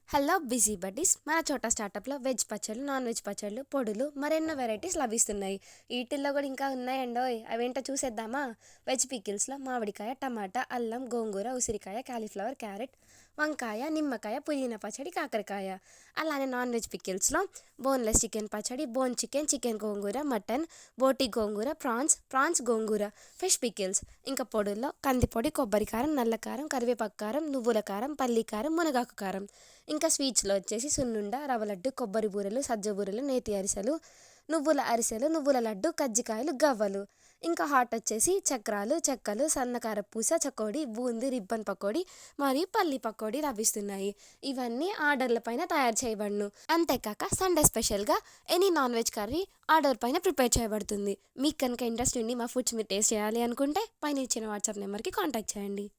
Hello busy buddies. మన చోటా స్టార్టప్లో veg పచ్చళ్ళు, నాన్ వెజ్ పచ్చళ్ళు, పొడులు మరెన్నో వెరైటీస్ లభిస్తున్నాయి. వీటిల్లో కూడా ఇంకా ఉన్నాయండోయ్. అవేంటో చూసేద్దామా? వెజ్ పికిల్స్లో మామిడికాయ, టమాటా, అల్లం, గోంగూర, ఉసిరికాయ, కాలీఫ్లవర్, క్యారెట్, వంకాయ, నిమ్మకాయ, పుదీనా పచ్చడి, కాకరకాయ. అలానే నాన్ వెజ్ పికిల్స్లో బోన్లెస్ చికెన్ పచ్చడి, బోన్ చికెన్, చికెన్ గోంగూర, మటన్, బోటి గోంగూర, ప్రాన్స్ గోంగూర, ఫిష్ పికిల్స్. ఇంకా పొడుల్లో కందిపొడి, కొబ్బరి కారం, నల్ల కారం, కరివేపాకు కారం, నువ్వుల కారం, పల్లి కారం, మునగాకు కారం. ఇంకా స్వీట్స్లో వచ్చేసి సున్నుండ, రవ్వ లడ్డు, కొబ్బరి బూరెలు, సజ్జ బూరెలు, నేతి అరిసెలు, నువ్వుల అరిసెలు, నువ్వుల లడ్డు, కజ్జికాయలు, గవ్వలు. ఇంకా హాట్ వచ్చేసి చక్రాలు, చెక్కలు, సన్నకార పూస, చకోడి, బూందీ, రిబ్బన్ పకోడీ మరియు పల్లి పకోడీ లభిస్తున్నాయి. ఇవన్నీ ఆర్డర్ల పైన తయారు చేయబడును. అంతేకాక సండే స్పెషల్గా any non veg curry order పైన ప్రిపేర్ చేయబడుతుంది. మీకు కనుక ఇంట్రెస్ట్ ఉండి మా ఫుడ్స్ మీరు టేస్ట్ చేయాలి అనుకుంటే పైన ఇచ్చిన వాట్సాప్ నెంబర్కి కాంటాక్ట్ చేయండి.